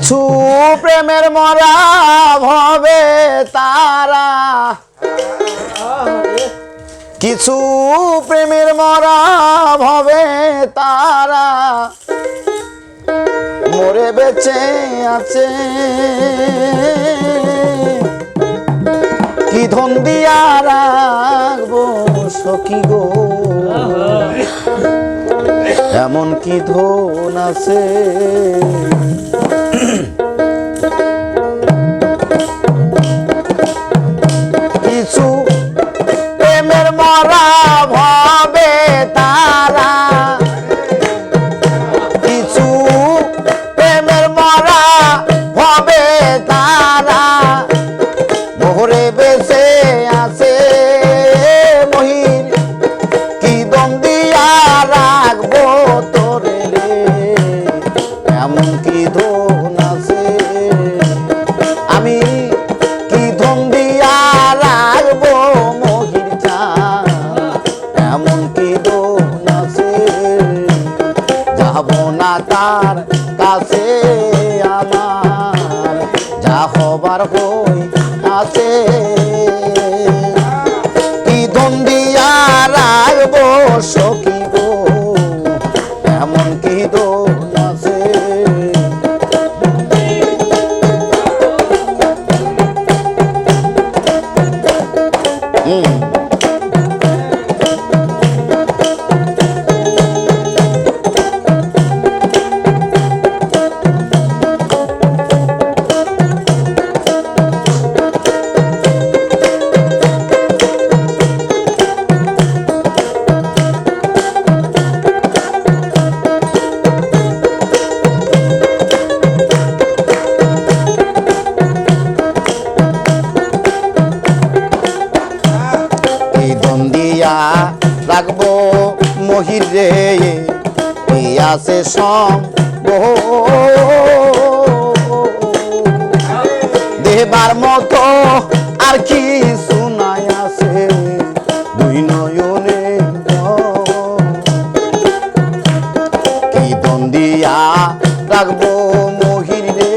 কিছু প্রেমের মরা ভবে তারা, কিছু প্রেমের মরা ভবে তারা মরে বেঁচে আছে। কি ধন দিয়া রাখবো সখী গো, এমন কি ধন আছে। কিছু প্রেমের মরা ভবে তারা, কিছু প্রেমের মরা ভবে তারা মোহরে বেঁচে আছে। মহির কি দম দিয়া রাখবো তোরে রে, এমন কি ধন আছে। আমি কি ধন দিয়া রাখবো মহির চা, এমন কি ধন আছে। যাব না তার কাছে আমার, যা হবার হই আছে। কি ধন দিয়া রাখবো সখী গো, এমন কি ধন আছে। রাখবো মহির রে, আছে সম্ভব দেবার মতো আর কি শোনায় আছে দুই নয়নে। কি দন দিয়া রাখবো মহির রে,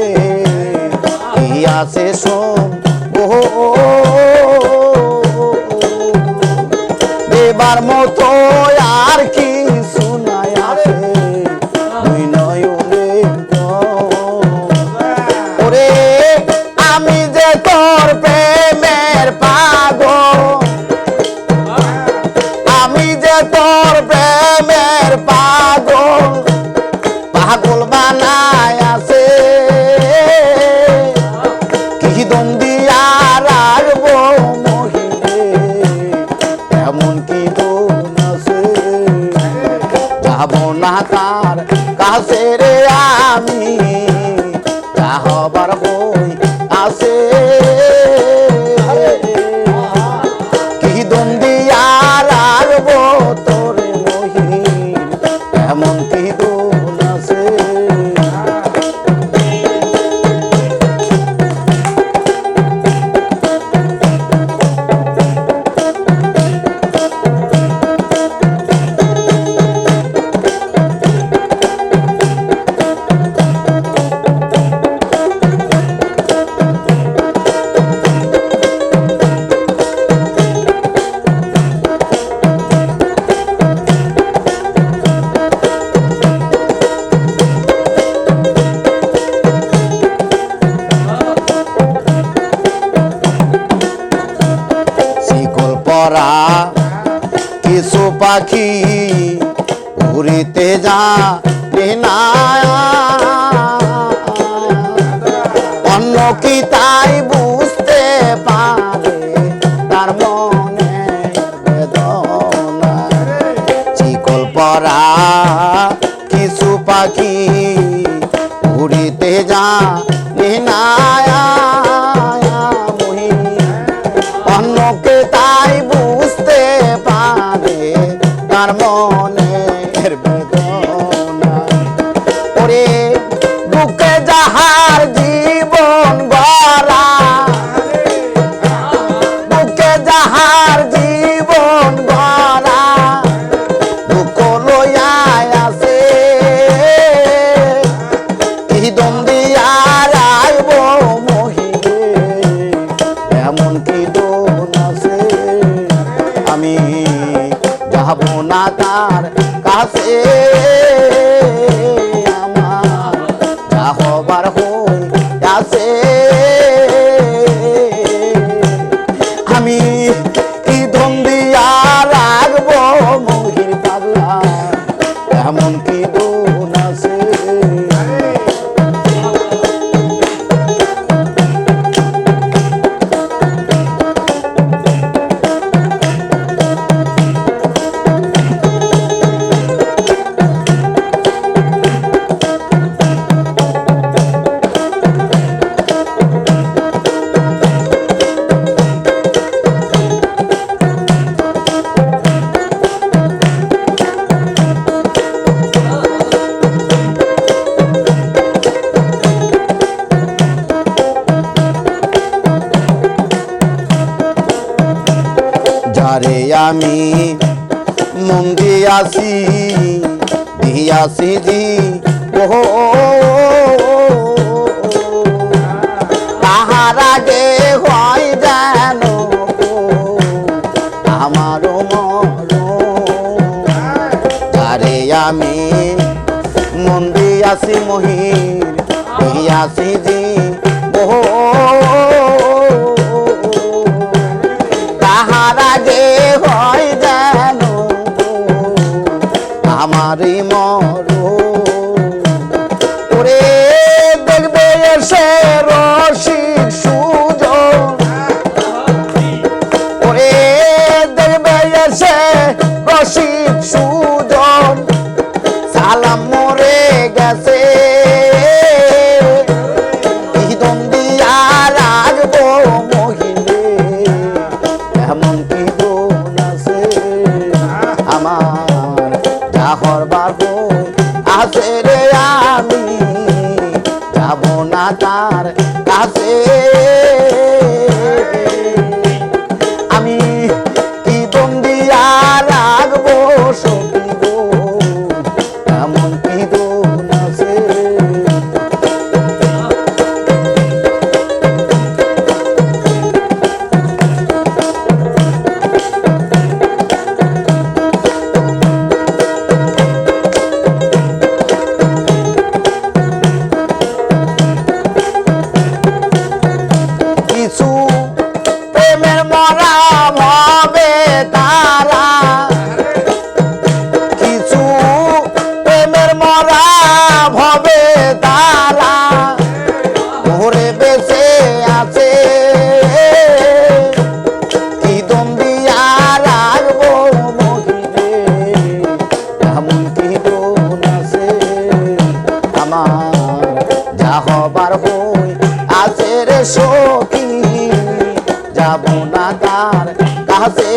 আছে সম্ভব দেবার মতো আর কি শোনায় আছে দুই নয়নে। ওরে আমি যে তোর প্রেমের পাগল, আমি যে তোর প্রেমের পাগল, পাগল বানায় আছে। কি দম দিয়া রাখবো মহিরে, এমন কি ধন আছে। যাব না তার কাছে রে আমি, যা হবার হই আছে। কি দম দিয়া রাখবো তোরে মহির, এমন কি ধন আছে। কিছু পাখি উড়িতে যায় না, অন্য কি তাই বুঝতে পারে তার মনে বেদনা। চিকল পরা কিছু পাখি উড়িতে যায় না, অন্যকে তাই বুঝতে পারে তার মনের বেদনা। ওরে বুকে যাহার জীবন গড়া, বুকে যাহার জীবন গড়া, দুঃখ লইয়া আছে। কি দম দিয়া তার কাছে আমার যা হবার হই আছে আমি কি ধন দিয়া রাখবো মহির পাগলা এমন কি গুণ আছে যারে আমি মন দিয়াছি দিয়াছি দি ও তাহার আগে হয় যেন আমারও মর যারে আমি মন দিয়াছি মহির দিয়াছি দি ও তাহার আগে হয় যেন আমারই মর ওরে দেখবে এসে রসিক সুজন ওরে দেখবে এসে রসিক সুজন সালাম মরে গেছে হরবার হই আছে রে আমি যাব না তার কাছে আমি কি বন্দিয়া রাখবো সখী গো এমন কি গুণ আছে হবার হই আছে রে সখী যাব না তার কাছে